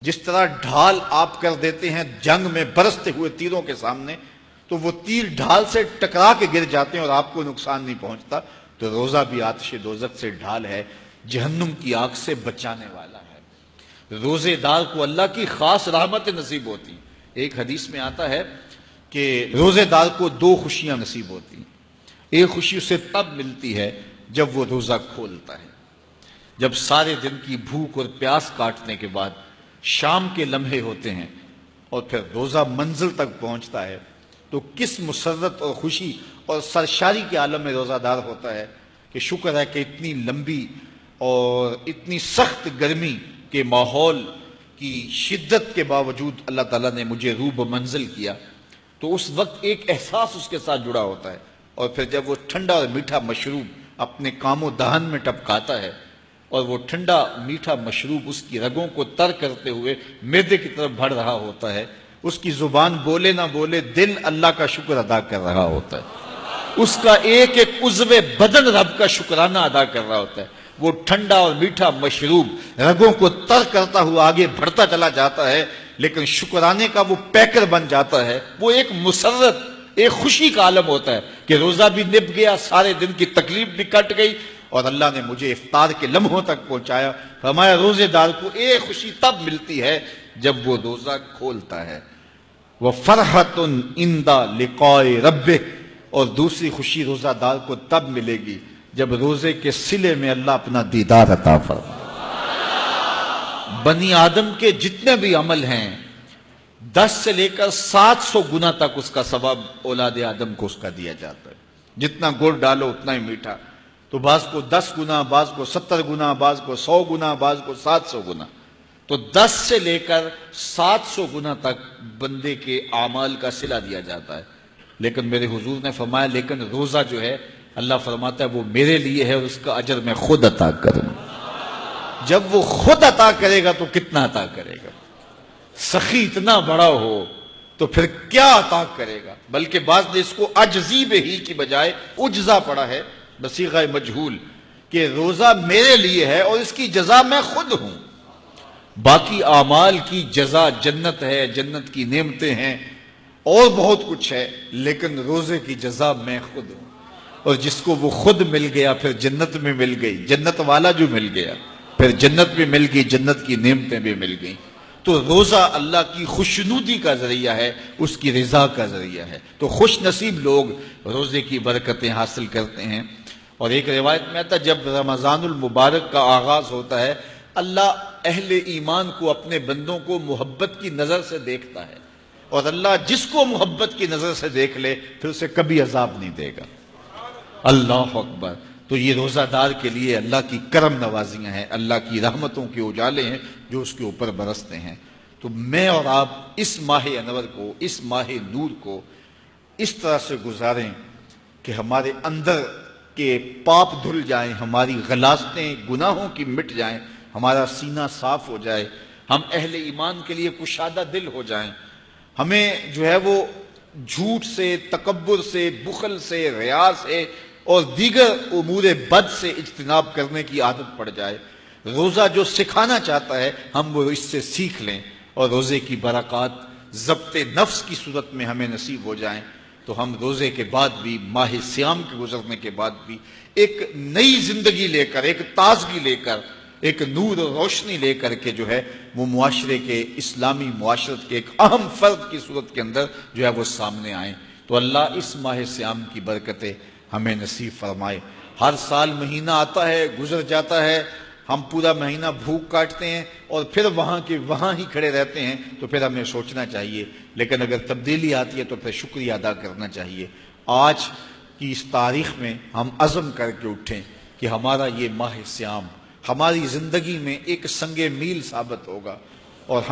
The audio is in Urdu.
جس طرح ڈھال آپ کر دیتے ہیں جنگ میں برستے ہوئے تیروں کے سامنے، تو وہ تیر ڈھال سے ٹکرا کے گر جاتے ہیں اور آپ کو نقصان نہیں پہنچتا، تو روزہ بھی آتش دوزخ سے ڈھال ہے، جہنم کی آگ سے بچانے والا ہے۔ روزے دار کو اللہ کی خاص رحمت نصیب ہوتی۔ ایک حدیث میں آتا ہے کہ روزے دار کو دو خوشیاں نصیب ہوتی ہیں۔ ایک خوشی اسے تب ملتی ہے جب وہ روزہ کھولتا ہے، جب سارے دن کی بھوک اور پیاس کاٹنے کے بعد شام کے لمحے ہوتے ہیں اور پھر روزہ منزل تک پہنچتا ہے، تو کس مسرت اور خوشی اور سرشاری کے عالم میں روزہ دار ہوتا ہے کہ شکر ہے کہ اتنی لمبی اور اتنی سخت گرمی کے ماحول کی شدت کے باوجود اللہ تعالیٰ نے مجھے روح منزل کیا۔ تو اس وقت ایک احساس اس کے ساتھ جڑا ہوتا ہے، اور پھر جب وہ ٹھنڈا اور میٹھا مشروب اپنے کام و دہن میں ٹپکاتا ہے اور وہ ٹھنڈا میٹھا مشروب اس کی رگوں کو تر کرتے ہوئے معدے کی طرف بڑھ رہا ہوتا ہے، اس کی زبان بولے نہ بولے دل اللہ کا شکر ادا کر رہا ہوتا ہے، اس کا ایک ایک عضو بدن رب کا شکرانہ ادا کر رہا ہوتا ہے۔ وہ ٹھنڈا اور میٹھا مشروب رگوں کو تر کرتا ہوا آگے بڑھتا چلا جاتا ہے، لیکن شکرانے کا وہ پیکر بن جاتا ہے۔ وہ ایک مسرت، ایک خوشی کا عالم ہوتا ہے کہ روزہ بھی نب گیا، سارے دن کی تکلیف بھی کٹ گئی، اور اللہ نے مجھے افطار کے لمحوں تک پہنچایا۔ فرمایا روزے دار کو ایک خوشی تب ملتی ہے جب وہ روزہ کھولتا ہے، وَفَرْحَةٌ عِنْدَ لِقَاءِ رَبِّهِ، اور دوسری خوشی روزہ دار کو تب ملے گی جب روزے کے صلے میں اللہ اپنا دیدار عطا فرمائے۔ بنی آدم کے جتنے بھی عمل ہیں 10 سے لے کر 700 گنا تک اس کا ثواب اولاد آدم کو اس کا دیا جاتا ہے۔ جتنا گڑ ڈالو اتنا ہی میٹھا، تو بعض کو 10 گنا، بعض کو 70 گنا، بعض کو 100 گنا، بعض کو 700 گنا، تو 10 سے لے کر 700 گنا تک بندے کے اعمال کا صلہ دیا جاتا ہے۔ لیکن میرے حضور نے فرمایا لیکن روزہ جو ہے اللہ فرماتا ہے وہ میرے لیے ہے اور اس کا اجر میں خود عطا کروں۔ جب وہ خود عطا کرے گا تو کتنا عطا کرے گا؟ سخی اتنا بڑا ہو تو پھر کیا عطا کرے گا؟ بلکہ بعض نے اس کو عجزی بہی کی بجائے عجزہ پڑھا ہے بصیغہ مجہول، کہ روزہ میرے لیے ہے اور اس کی جزا میں خود ہوں۔ باقی اعمال کی جزا جنت ہے، جنت کی نعمتیں ہیں اور بہت کچھ ہے، لیکن روزے کی جزا میں خود ہوں۔ اور جس کو وہ خود مل گیا پھر جنت میں مل گئی، جنت والا جو مل گیا پھر جنت بھی مل گئی، جنت کی نعمتیں بھی مل گئیں۔ تو روزہ اللہ کی خوشنودی کا ذریعہ ہے، اس کی رضا کا ذریعہ ہے۔ تو خوش نصیب لوگ روزے کی برکتیں حاصل کرتے ہیں۔ اور ایک روایت میں آتا ہے جب رمضان المبارک کا آغاز ہوتا ہے اللہ اہل ایمان کو، اپنے بندوں کو محبت کی نظر سے دیکھتا ہے، اور اللہ جس کو محبت کی نظر سے دیکھ لے پھر اسے کبھی عذاب نہیں دے گا۔ اللہ اکبر۔ تو یہ روزہ دار کے لیے اللہ کی کرم نوازیاں ہیں، اللہ کی رحمتوں کے اجالے ہیں جو اس کے اوپر برستے ہیں۔ تو میں اور آپ اس ماہ انور کو، اس ماہ نور کو اس طرح سے گزاریں کہ ہمارے اندر کے پاپ دھل جائیں، ہماری غلاظتیں گناہوں کی مٹ جائیں، ہمارا سینہ صاف ہو جائے، ہم اہل ایمان کے لیے کشادہ دل ہو جائیں، ہمیں جو ہے وہ جھوٹ سے، تکبر سے، بخل سے، ریا سے اور دیگر امور بد سے اجتناب کرنے کی عادت پڑ جائے۔ روزہ جو سکھانا چاہتا ہے ہم وہ اس سے سیکھ لیں، اور روزے کی برکات ضبط نفس کی صورت میں ہمیں نصیب ہو جائیں، تو ہم روزے کے بعد بھی، ماہ صیام کے گزرنے کے بعد بھی ایک نئی زندگی لے کر، ایک تازگی لے کر، ایک نور و روشنی لے کر کے جو ہے وہ معاشرے کے، اسلامی معاشرت کے ایک اہم فرد کی صورت کے اندر جو ہے وہ سامنے آئیں۔ تو اللہ اس ماہ صیام کی برکتیں ہمیں نصیب فرمائے۔ ہر سال مہینہ آتا ہے، گزر جاتا ہے، ہم پورا مہینہ بھوک کاٹتے ہیں اور پھر وہاں کے وہاں ہی کھڑے رہتے ہیں، تو پھر ہمیں سوچنا چاہیے، لیکن اگر تبدیلی آتی ہے تو پھر شکریہ ادا کرنا چاہیے۔ آج کی اس تاریخ میں ہم عزم کر کے اٹھیں کہ ہمارا یہ ماہ صیام ہماری زندگی میں ایک سنگ میل ثابت ہوگا، اور